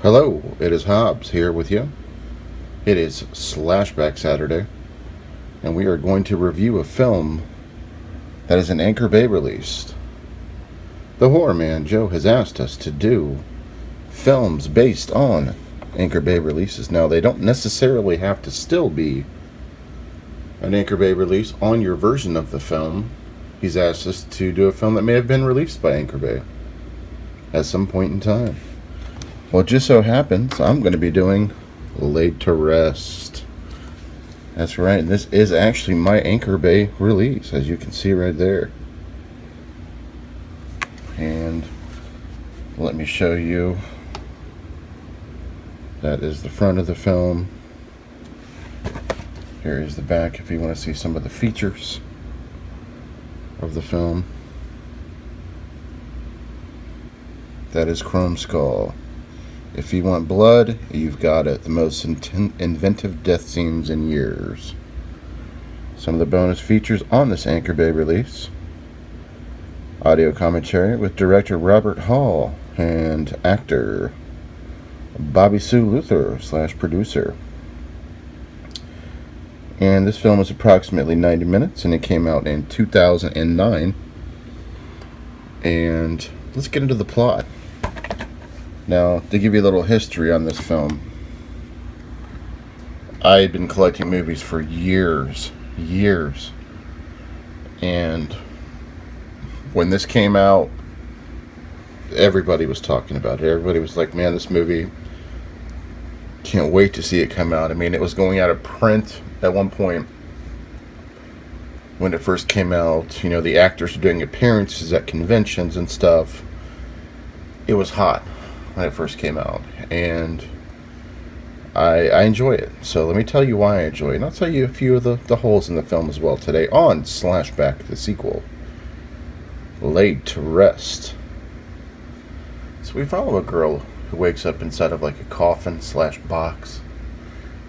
Hello, it is Hobbs here with you. It is Slashback Saturday, and we are going to review a film that is an Anchor Bay release. The Horror Man Joe has asked us to do films based on Anchor Bay releases. Now, they don't necessarily have to still be an Anchor Bay release on your version of the film. He's asked us to do a film that may have been released by Anchor Bay at some point in time. Well, it just so happens I'm going to be doing Laid to Rest. That's right, and this is actually my Anchor Bay release, as you can see right there. And let me show you. That is the front of the film. Here is the back if you want to see some of the features of the film. That is Chrome Skull. If you want blood, you've got it. The most inventive death scenes in years. Some of the bonus features on this Anchor Bay release. Audio commentary with director Robert Hall and actor Bobby Sue Luther / producer. And this film is approximately 90 minutes, and it came out in 2009. And let's get into the plot. Now, to give you a little history on this film, I had been collecting movies for years, and when this came out, everybody was talking about it. Everybody was like, man, this movie, can't wait to see it come out. I mean, it was going out of print at one point when it first came out. You know, the actors were doing appearances at conventions and stuff. It was hot when it first came out, and I enjoy it. So let me tell you why I enjoy it, and I'll tell you a few of the holes in the film as well today on Slashback the Sequel, Laid to Rest. So we follow a girl who wakes up inside of like a coffin / box.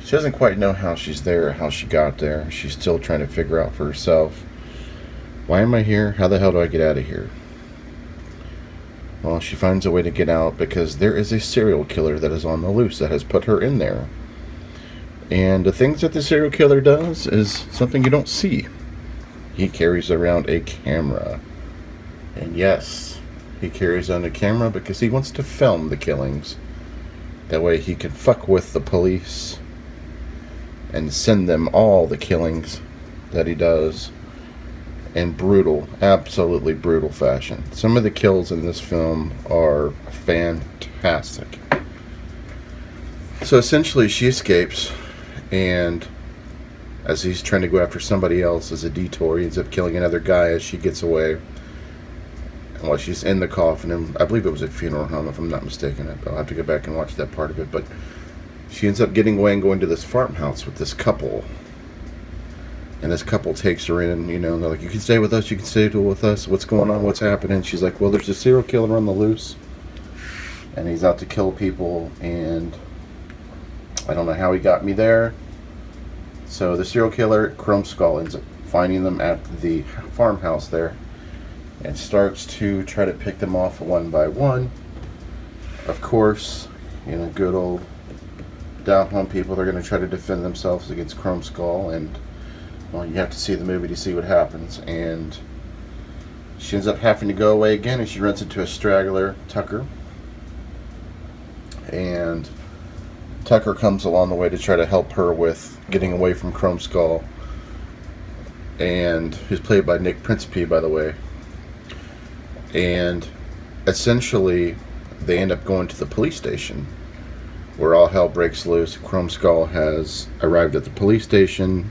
She doesn't quite know how she's there or how she got there. She's still trying to figure out for herself, why am I here? How the hell do I get out of here? Well, she finds a way to get out because there is a serial killer that is on the loose that has put her in there. And the things that the serial killer does is something you don't see. He carries around a camera. And yes, he carries on a camera because he wants to film the killings. That way he can fuck with the police and send them all the killings that he does in brutal, absolutely brutal fashion. Some of the kills in this film are fantastic. So essentially she escapes, and as he's trying to go after somebody else as a detour, he ends up killing another guy as she gets away. And while she's in the coffin, and I believe it was a funeral home if I'm not mistaken, I'll have to go back and watch that part of it, but she ends up getting away and going to this farmhouse with this couple. And this couple takes her in, you know, and they're like, you can stay with us, you can stay with us, what's going on, what's happening? She's like, well, there's a serial killer on the loose, and he's out to kill people, and I don't know how he got me there. So the serial killer, Chrome Skull, ends up finding them at the farmhouse there, and starts to try to pick them off one by one. Of course, you know, good old down-home people, they're going to try to defend themselves against Chrome Skull, and well, you have to see the movie to see what happens. And she ends up having to go away again, and she runs into a straggler, Tucker. And Tucker comes along the way to try to help her with getting away from Chrome Skull. And who's played by Nick Principe, by the way. And essentially, they end up going to the police station, where all hell breaks loose. Chrome Skull has arrived at the police station,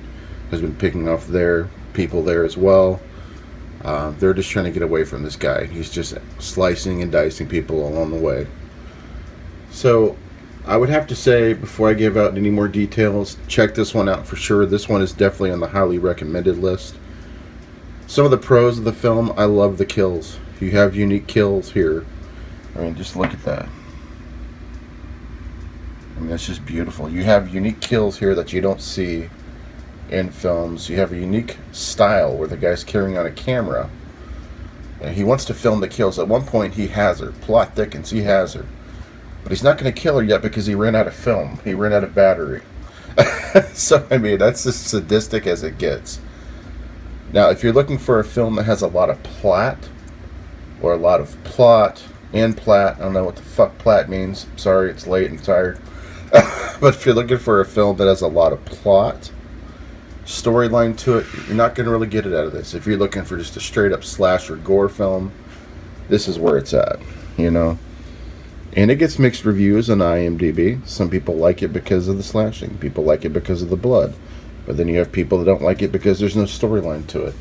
has been picking off their people there as well. They're just trying to get away from this guy. He's just slicing and dicing people along the way. So I would have to say, before I give out any more details, check this one out for sure. This one is definitely on the highly recommended list. Some of the pros of the film, I love the kills. You have unique kills here. I mean, just look at that. I mean, that's just beautiful. You have unique kills here that you don't see in films. You have a unique style where the guy's carrying on a camera and he wants to film the kills. At one point he has her. Plot thickens, he has her. But he's not going to kill her yet because he ran out of film. He ran out of battery. So, I mean, that's as sadistic as it gets. Now, if you're looking for a film that has a lot of plot, or a lot of plot and plat, I don't know what the fuck plat means. Sorry, it's late and tired. But if you're looking for a film that has a lot of plot, storyline to it, you're not going to really get it out of this. If you're looking for just a straight up slasher gore film, this is where it's at, you know. And it gets mixed reviews on IMDb. Some people like it because of the slashing. People like it because of the blood. But then you have people that don't like it because there's no storyline to it.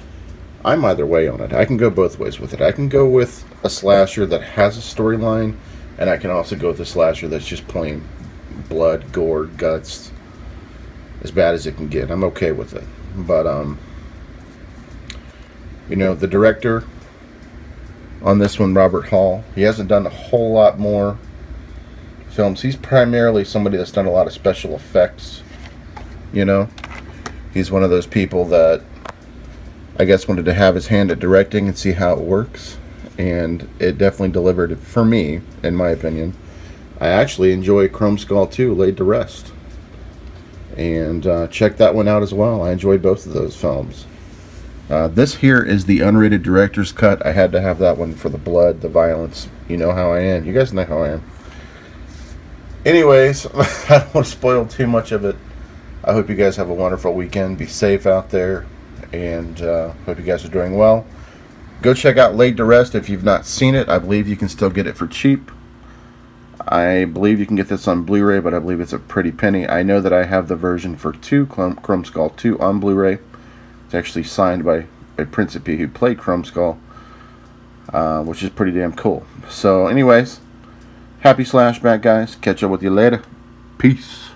I'm either way on it. I can go both ways with it. I can go with a slasher that has a storyline, and I can also go with a slasher that's just plain blood, gore, guts, as bad as it can get. I'm okay with it. But, you know, the director on this one, Robert Hall, he hasn't done a whole lot more films. He's primarily somebody that's done a lot of special effects, you know. He's one of those people that I guess wanted to have his hand at directing and see how it works, and it definitely delivered for me, in my opinion. I actually enjoy Chrome Skull 2, Laid to Rest, and check that one out as well. I enjoyed both of those films. This here is the unrated director's cut. I had to have that one for the blood, the violence. You know how I am. You guys know how I am. Anyways, I don't want to spoil too much of it. I hope you guys have a wonderful weekend. Be safe out there, and hope you guys are doing well. Go check out Laid to Rest if you've not seen it. I believe you can still get it for cheap. I believe you can get this on Blu-ray, but I believe it's a pretty penny. I know that I have the version for Chrome Skull 2 on Blu-ray. It's actually signed by Principe, who played Chrome Skull, which is pretty damn cool. So anyways, happy Slashback, guys. Catch up with you later. Peace.